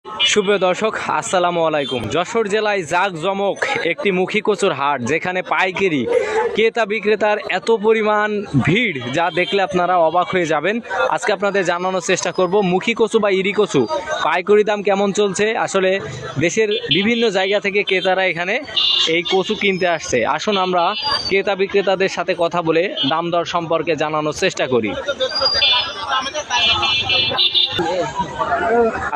সুপ্রিয় দর্শক, আসসালামু আলাইকুম। যশোর জেলায় জাঁকজমক একটি মুখী কচুর হাট, যেখানে পাইকারি ক্রেতা বিক্রেতার এত পরিমাণ ভিড় যা দেখলে আপনারা অবাক হয়ে যাবেন। আজকে আপনাদের জানানোর চেষ্টা করব মুখী কচু বা ইরি কচু পাইকারি দাম কেমন চলছে। আসলে দেশের বিভিন্ন জায়গা থেকে ক্রেতারা এখানে এই কচু কিনতে আসছে। আসুন আমরা ক্রেতা বিক্রেতাদের সাথে কথা বলে দাম দর সম্পর্কে জানানোর চেষ্টা করি।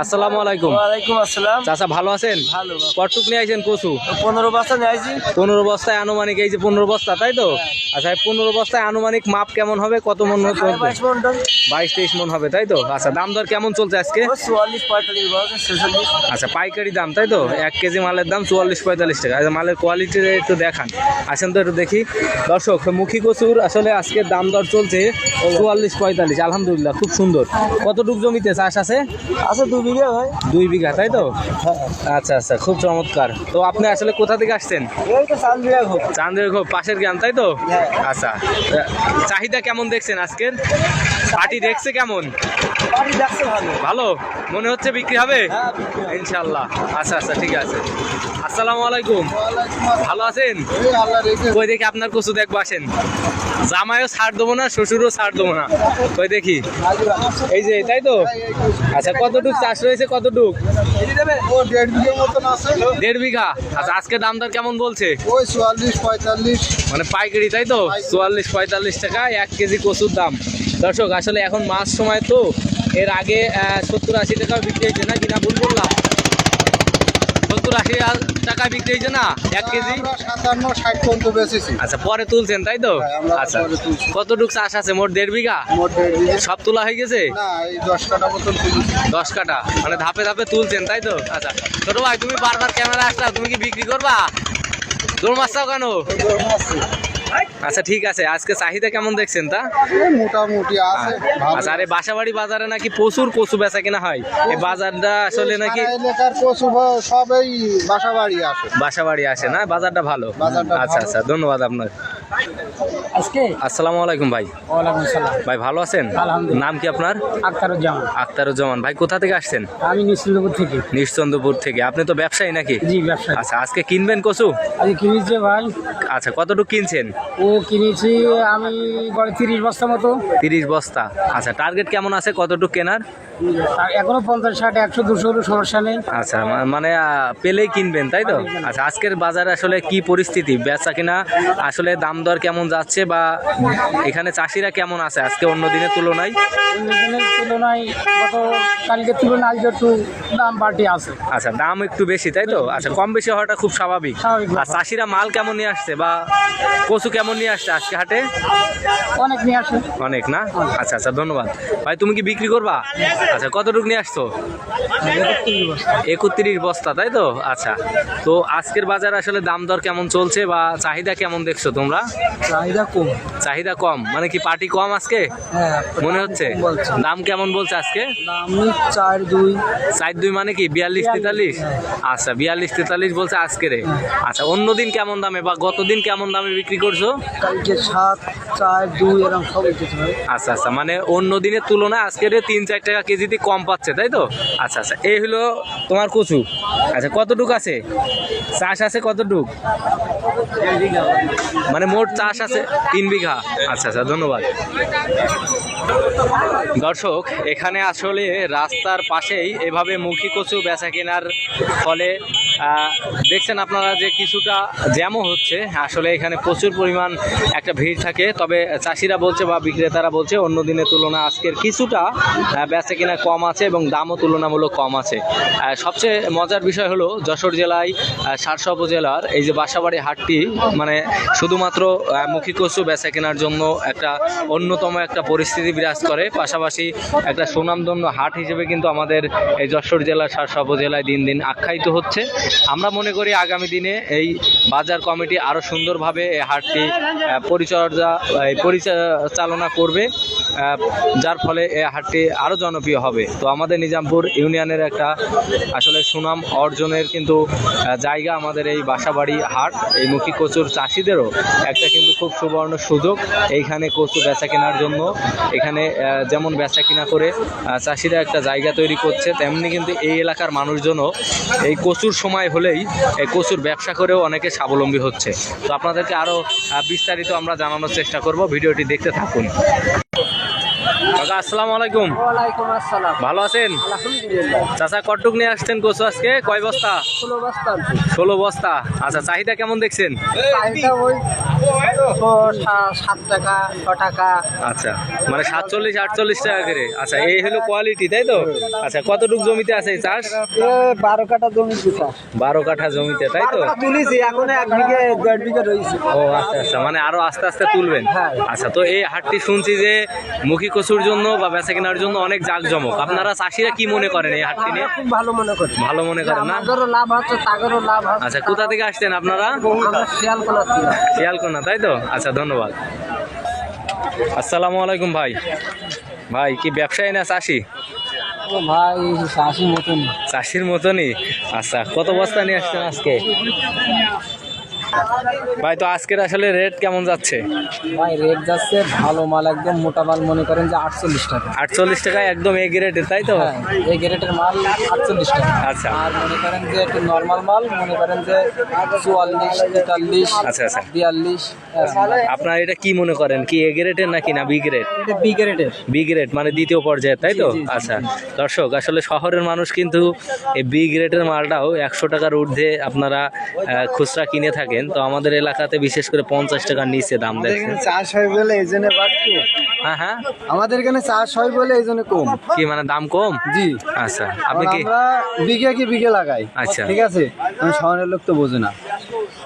আসসালামু আলাইকুম। ওয়ালাইকুম আসসালাম। চাচা ভালো আছেন? ভালো। কতটুক নিয়ে আইছেন কচু? 15 বস্তা নিয়ে আইছি। 15 বস্তায় আনুমানিক, এই যে 15 বস্তা, তাই তো? আচ্ছা, 15 বস্তায় আনুমানিক মাপ কেমন হবে? কত মন হবে? 22-23 মন হবে, তাই তো? আচ্ছা, দাম দর কেমন চলছে আজকে? 44-45 আচ্ছা, পাইকারি দাম, তাই তো? 1 কেজি মালের দাম 44-45 টাকা। আচ্ছা, মালের কোয়ালিটি একটু দেখান, আসেন তো একটু দেখি। দর্শক, মুখী কচুর আসলে আজকে দাম দর চলছে 44-45। আলহামদুলিল্লাহ, খুব সুন্দর। কতটুক জমিতে চাষ আছে? আচ্ছা 2 বিঘা ভাই। 2 বিঘা, তাই তো? আচ্ছা আচ্ছা, খুব চমৎকার। তো আপনি আসলে কোথা থেকে আসছেন? এই তো চান্দিয়া ঘোষ। চান্দের ঘোপ, পাশের গ্রাম, তাই তো? আচ্ছা, চাহিদা কেমন দেখছেন আজকের? পাটি দেখছে কেমন? পাটি দেখছে ভালো। ভালো মনে হচ্ছে বিক্রি হবে ইনশাল্লাহ। আচ্ছা আচ্ছা, ঠিক আছে। আসসালামু আলাইকুম। ভালো আছেন? কই দেখি আপনার কচু দেখবো, আসেন। জামাইও ছাড় দেবো না, শ্বশুরও ছাড় দেবো না। কই দেখি, এই যে, তাই তো? আচ্ছা, কতটুক চাষ রয়েছে? কতটুক? 1.5 বিঘা। আচ্ছা, আজকে দাম দর কেমন বলছে? ওই 44-45 মানে পাইকারি, তাই তো? 44-45 টাকা 1 কেজি কচুর দাম। দর্শক, আসলে এখন মাছ সময় তো, এর আগে 70-80 টাকা বিক্রি হয়েছে না, কিনা ভুল করলাম? 70-80 টাকা বিক্রি হয়েছে না 1 কেজি? 57-60 পর্যন্ত বেচেছি। আচ্ছা, পরে তুলছেন, তাই তো? হ্যাঁ, আমরা আচ্ছা, পরে তুলছি। কতটুক চাষ আছে? মোট 1.5 বিঘা। মোট 1.5 বিঘা। সব তোলা হয়ে গেছে? না, এই 10 কাঠা মতন তুলেছি। 10 কাঠা, মানে ধাপে ধাপে তুলছেন, তাই তো? আচ্ছা, ছোট ভাই, তুমি বারবার ক্যামেরা আসলা, তুমি কি বিক্রি করবা? দৌড় মারছাও কেন? আচ্ছা, ঠিক আছে। আজকে চাহিদা কেমন দেখছেন তা? এই মোটামুটি আছে, ভালো। আচ্ছা, আরে বাসাবাড়ি বাজারে নাকি প্রচুর কচু বেচা কিনা হয়, এই বাজারটা আসলে নাকি সারা এলাকার কচু সব এই বাসাবাড়ি আসে। বাসাবাড়ি আসে না, বাজারটা ভালো। বাজারটা আচ্ছা ভালো। আচ্ছা, ধন্যবাদ আপনার। আজকে আসসালামু আলাইকুম ভাই। ওয়ালাইকুম আসসালাম। ভাই ভালো আছেন? আলহামদুলিল্লাহ। নাম কি আপনার? আক্তারুজ্জামান। আক্তারুজ্জামান ভাই, কোথা থেকে আসছেন? আমি নিশ্চিন্তপুর থেকে। নিশ্চন্দ্রপুর থেকে। আপনি তো ব্যবসায়ী নাকি? জি, ব্যবসা। আচ্ছা, আজকে কিনবেন কচু? আজকে কিনেছে ভাই। আচ্ছা, কতটুকু কিনছেন? ও কিনেছি আমি 30 বস্তা মতো। 30 বস্তা। আচ্ছা, টার্গেট কেমন আছে, কতটুকু কেনার? আর এখনো 50-60-100-200 সমস্যা নেই। আচ্ছা, মানে পেলেই কিনবেন, তাই তো? আচ্ছা, আজকের বাজারে আসলে কি পরিস্থিতি, বেচা কিনা আসলে দাম দর কেমন যাচ্ছে, বা এখানে চাষিরা কেমন আছে আজকে অন্য দিনের তুলনায়? অন্যদিনের তুলনায় গত কালকের তুলনায় আজকে একটু দাম বাড়তি আছে। আচ্ছা, দাম একটু বেশি, তাই তো? আচ্ছা, কম বেশি হওয়াটা খুব স্বাভাবিক। স্বাভাবিক ব্যাপার। আর চাষিরা মাল কেমন নিয়ে আসছে, বা কচু কেমন নিয়ে আসছে আজকে হাটে? অনেক নিয়ে আসে। অনেক না? আচ্ছা আচ্ছা, ধন্যবাদ ভাই। তুমি কি বিক্রি করবা? আচ্ছা, কতটুকু নিয়ে আসছো? 31 বস্তা, তাই তো? আচ্ছা, তো আজকের বাজার আসলে দাম দর কেমন চলছে, বা চাহিদা কেমন দেখছো তোমরা? চাহিদা কম। চাহিদা কম মানে কি, পার্টি কম আজকে হ্যাঁ, মনে হচ্ছে? বলছে। দাম কেমন বলছে আজকে? দাম 4-2। 4-2 মানে কি 42-43? আচ্ছা, 42-43 বলছে আজকে রে। আচ্ছা, অন্যদিন কেমন দামে বা গতদিন কেমন দামে বিক্রি করছো? কালকে 7-4-2 এরকম সব উঠেছে ভাই। আচ্ছা আচ্ছা, মানে অন্য দিনের তুলনায় আজকের 3-4 টাকা কেজিতে কম পাচ্ছে, তাই তো? আচ্ছা আচ্ছা, এই হলো তোমার কচু। আচ্ছা, কতটুক আছে চাষ আছে? কতটুক মানে মোট চাষ আছে? 3 বিঘা। আচ্ছা আচ্ছা, ধন্যবাদ। দর্শক, এখানে আসলে রাস্তার পাশেই এভাবে মুখী কচু বেচা কেনার ফলে দেখছেন আপনারা যে কিছুটা জ্যামও হচ্ছে। আসলে এখানে প্রচুর পরিমাণ একটা ভিড় থাকে, তবে চাষিরা বলছে বা বিক্রেতারা বলছে অন্য দিনের তুলনায় আজকের কিছুটা বেচা কেনা কম আছে এবং দামও তুলনামূলক কম আছে। সবচেয়ে মজার বিষয় হলো যশোর জেলায় শার্শা উপজেলার এই যে বাসাবাড়ি হাটটি, মানে শুধুমাত্র মুখী কচু বেচা কেনার জন্য একটা অন্যতম একটা পরিস্থিতি বিরাজ করে। পাশাপাশি একটা সুনামধন্য হাট হিসেবে কিন্তু আমাদের এই যশোর জেলার শার্শা উপজেলায় দিন দিন আখ্যায়িত হচ্ছে। আমরা মনে করি আগামী দিনে এই বাজার কমিটি আরও সুন্দরভাবে এই হাটটি পরিচালনা করবে, যার ফলে এই হাটটি আরও জনপ্রিয় হবে। তো আমাদের নিজামপুর ইউনিয়নের একটা আসলে সুনাম অর্জনের কিন্তু জায়গা আমাদের এই বাসাবাড়ি হাট। এই মুখী কচুর চাষিদেরও একটা কিন্তু খুব সুবর্ণ সুযোগ এইখানে কচু বেচা কেনার জন্য। এখানে যেমন বেচা কিনা করে চাষিরা একটা জায়গা তৈরি করছে, তেমনি কিন্তু এই এলাকার মানুষজনও এই কচুর সময় হলেই এই কচুর ব্যবসা করেও অনেকে স্বাবলম্বী হচ্ছে। তো আপনাদেরকে আরও বিস্তারিত আমরা জানানোর চেষ্টা করব, ভিডিওটি দেখতে থাকুন। কাকা আসসালামু আলাইকুম। ওয়ালাইকুম আসসালাম। ভালো আছেন? আলহামদুলিল্লাহ। চাচা কটুক নিয়ে আসছেন কচু আজকে? কয় বস্তা? 16 বস্তা আনছি। 16 বস্তা। আচ্ছা, চাহিদা কেমন দেখছেন? চাহিদা ওই 7 টাকা 6 টাকা। আচ্ছা, মানে 47-48 টাকা করে। আচ্ছা, এই হলো কোয়ালিটি, তাই তো? আচ্ছা, কতটুক জমিতে আছে এই চাষ? 12 কাঠা জমি দিছা। 12 কাঠা জমিতে, তাই তো? তুলিছি, এখন 1 বিঘে 1.5 বিঘে রয়েছে। ও আচ্ছা আচ্ছা, মানে আরো আস্তে আস্তে তুলবেন। হ্যাঁ। আচ্ছা, তো এই হাটটি শুনছি যে মুখী কচুর জন্য বা বেচা কেনার জন্য অনেক জাঁকজমক। আপনারা চাষিরা কি মনে করেন এই হাটটি নিয়ে? খুব ভালো মনে করি। ভালো মনে করেন না? আমাদেরও লাভ হচ্ছে, তাদেরও লাভ হচ্ছে। আচ্ছা, কোথা থেকে আসছেন আপনারা? আমরা শিয়ালকোনা থেকে। শিয়ালকোনা, তাই তো? আচ্ছা, ধন্যবাদ। আসসালামু আলাইকুম ভাই। ভাই কি ব্যবসায়ী না চাষি? ও ভাই, চাষির মতন। চাষির মতনই। আচ্ছা, কত বস্তা নিয়ে আসছেন আজকে? ভাই, তো আজকের আসলে রেট কেমন যাচ্ছে? ভাই রেট যাচ্ছে ভালো মাল, একদম মোটা মাল মনে করেন যে 48 টাকা। 48 টাকায় একদম এ গ্রেডের, তাই তো? হ্যাঁ, এই গ্রেডের মাল 48 টাকা। আচ্ছা। আর মনে করেন যে একটু নরমাল মাল মনে করেন যে 44, 43, আচ্ছা আচ্ছা। 42। আপনার এটা কি মনে করেন, কি এ গ্রেডের নাকি না বি গ্রেড? এটা বি গ্রেডের। বি গ্রেড মানে দ্বিতীয় পর্যায়ে, তাই তো? জি, জি, জি। আচ্ছা, দর্শক আসলে শহরের মানুষ কিন্তু এই বি গ্রেডের মালটাও 100 টাকার ঊর্ধ্বে আপনারা খুচরা কিনে থাকেন। তো আমাদের এলাকাতে বিশেষ করে 50 টাকার নিচে দাম দেখছেন। চাষ হয় বলে এই জন্য বাড়তো। হ্যাঁ হ্যাঁ, আমাদের এখানে চাষ হয় বলে এই জন্য কম। কি মানে দাম কম? জি। আচ্ছা, আপনি কি? আমরা বিঘে কি বিঘে লাগাই। আচ্ছা। ঠিক আছে, আমি শহরের লোক তো বোঝে না,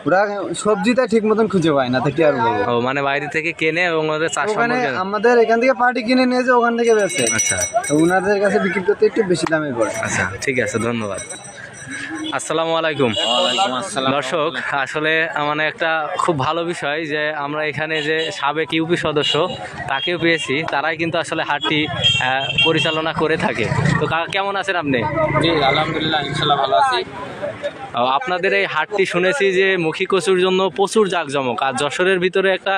ওরা সবজিটা ঠিক মতন খুঁজে পায় না, তো কি আর বলবো। ও মানে বাইরে থেকে কেনে এবং ওদের চাষ ওখানে সম্পর্কে। আমাদের এখান থেকে পার্টি কিনে নিয়ে যে ওখান থেকে বেচে, আচ্ছা তো ওনাদের কাছে বিক্রি করতে একটু বেশি দামে পড়ে। আচ্ছা, ঠিক আছে, ধন্যবাদ। আসসালামু আলাইকুম। দর্শক আসলে মানে একটা খুব ভালো বিষয় যে আমরা এখানে যে সাবেক ইউপি সদস্য তাকেও পেয়েছি, তারাই কিন্তু আসলে হাটটি পরিচালনা করে থাকে। তো কাকা কেমন আছেন আপনি? জি আলহামদুলিল্লাহ, ইনশাআল্লাহ ভালো আছি। আপনাদের এই হাটটি শুনেছি যে মুখী কচুর জন্য প্রচুর জাঁকজমক, আর যশোরের ভিতরে একটা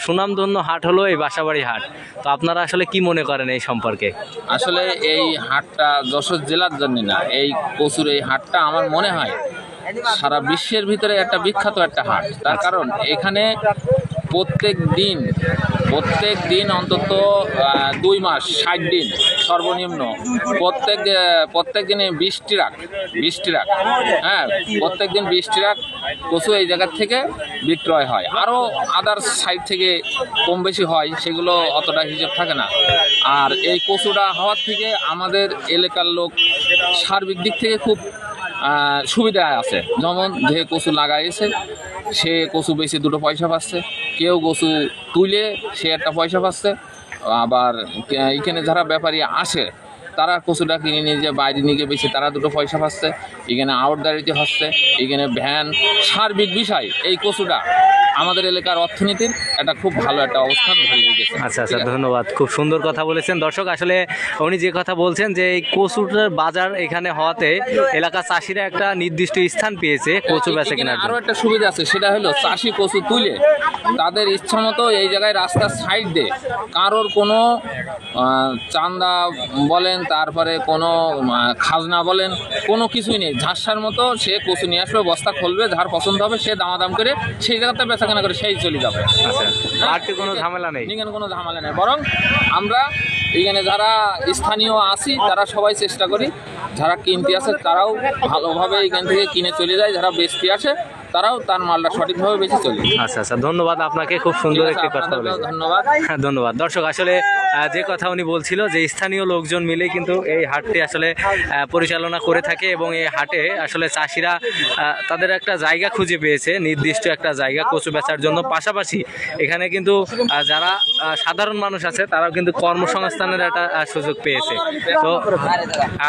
সুনামধন্য হাট হলো এই বাসাবাড়ি হাট। তো আপনারা আসলে কি মনে করেন এই সম্পর্কে? আসলে এই হাটটা যশোর জেলার জন্য না, এই কচুর এই হাটটা আমার মনে হয় সারা বিশ্বের ভিতরে একটা বিখ্যাত একটা হাট। তার কারণ এখানে প্রত্যেক দিন অন্তত 2 মাস 60 দিন সর্বনিম্ন প্রত্যেক দিনে 20 ট্রাক, হ্যাঁ, প্রত্যেক দিন 20 ট্রাক কচু এই জায়গার থেকে বিক্রয় হয়। আরও আদার্স সাইড থেকে কম বেশি হয়, সেগুলো অতটা হিসেব থাকে না। আর এই কচুটা হওয়ার থেকে আমাদের এলাকার লোক সার্বিক দিক থেকে খুব সুবিধা আছে। যেমন যে কচু লাগাইছে সে কচু বেশি 2 পয়সা পাচ্ছে, কেউ কচু তুলে সে একটা পয়সা পাচ্ছে, আবার এখানে যারা ব্যাপারী আসে তারা কচুটা কিনে নিয়ে যে বাইরে নিয়ে গিয়ে বেশি তারা 2 পয়সা পাচ্ছে, এখানে আউটদারিতে হচ্ছে, এখানে ভ্যান, সার্বিক বিষয় এই কচুটা আমাদের এলাকার অর্থনীতির একটা খুব ভালো একটা অবস্থান ধরে রেখেছে। আচ্ছা আচ্ছা, ধন্যবাদ, খুব সুন্দর কথা বলেছেন। দর্শক আসলে উনি যে কথা বলছেন যে এই কচুটার বাজার এখানে হওয়াতে এলাকার চাষিরা একটা নির্দিষ্ট স্থান পেয়েছে কচু বেচা কেনার আরও জন্য। একটা সুবিধা আছে, সেটা হলো চাষি কচু তুলে তাদের ইচ্ছা মতো এই জায়গায় রাস্তার সাইড দিয়ে কারোর কোনো চান্দা বলেন, তারপরে কোনো খাজনা বলেন, কোনো কিছুই নেই। ঝাঁসার মতো সে কচু নিয়ে আসবে, বস্তা খুলবে, যার পছন্দ হবে সে দামাদাম করে সেই জায়গাতে বেচাকেনা করে সেই চলে যাবে। আচ্ছা, আর কি কোনো ঝামেলা নেই? এখানে কোনো ঝামেলা নেই, বরং আমরা এখানে যারা স্থানীয় আছি তারা সবাই চেষ্টা করি, যারা কিনতে আসে তারাও ভালোভাবে এখান থেকে কিনে চলে যায়, যারা বেচতে আসে তারাও তার মালটা সঠিকভাবে বেশি চলে। আচ্ছা আচ্ছা, ধন্যবাদ আপনাকে, খুব সুন্দর একটি কথা আপনাদেরকেও বলেছেন। ধন্যবাদ। হ্যাঁ, ধন্যবাদ। দর্শক আসলে যে কথা উনি বলছিল যে স্থানীয় লোকজন মিলে কিন্তু এই হাটটি আসলে পরিচালনা করে থাকে, এবং এই হাটে আসলে চাষিরা তাদের একটা জায়গা খুঁজে পেয়েছে, নির্দিষ্ট একটা জায়গা কচু বেচার জন্য। পাশাপাশি এখানে কিন্তু যারা সাধারণ মানুষ আছে তারাও কিন্তু কর্মসংস্থানের একটা সুযোগ পেয়েছে। তো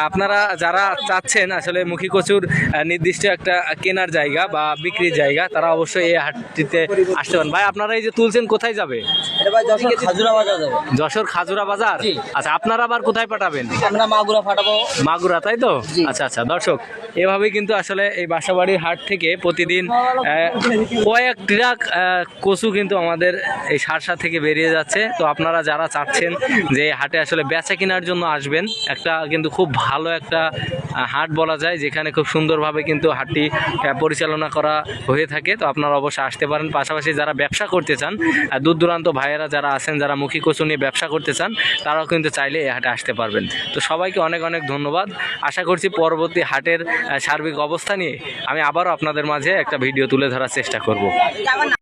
আপনারা যারা চাচ্ছেন আসলে মুখী কচুর নির্দিষ্ট একটা কেনার জায়গা বা বিক্রির জায়গা, তারা অবশ্যই এই হাটটিতে আসতে পারেন। ভাই, আপনারা এই যে তুলছেন কোথায় যাবে? এটা ভাই যশোর খাজুরা বাজার যাবে। যশোর খাজুরা বাজার। জি। আচ্ছা, আপনারা আবার কোথায় পাঠাবেন? আমরা মাগুরা ফাটাবো। মাগুরা, তাই তো? জি। আচ্ছা আচ্ছা, দর্শক এভাবেই কিন্তু আসলে এই বাসাবাড়ির হাট থেকে প্রতিদিন কয়েক ট্রাক কচু কিন্তু আমাদের এই সারসা থেকে বেরিয়ে যাচ্ছে। তো আপনারা যারা চাচ্ছেন যে এই হাটে আসলে বেচা কেনার জন্য আসবেন, একটা কিন্তু খুব ভালো একটা হাট বলা যায়, যেখানে খুব সুন্দরভাবে কিন্তু হাটটি পরিচালনা করা হয়ে থাকে। তো আপনারা অবশ্যই আসতে পারেন। পাশাপাশি যারা ব্যবসা করতে চান, দূর দূরান্ত ভাইয়েরা যারা আছেন, যারা মুখী কচু নিয়ে ব্যবসা করতে চান, তারাও কিন্তু চাইলে এই হাটে আসতে পারবেন। তো সবাইকে অনেক অনেক ধন্যবাদ। আশা করছি পরবর্তী হাটের সার্বিক অবস্থা নিয়ে আমি আবারও আপনাদের মাঝে একটা ভিডিও তুলে ধরার চেষ্টা করব।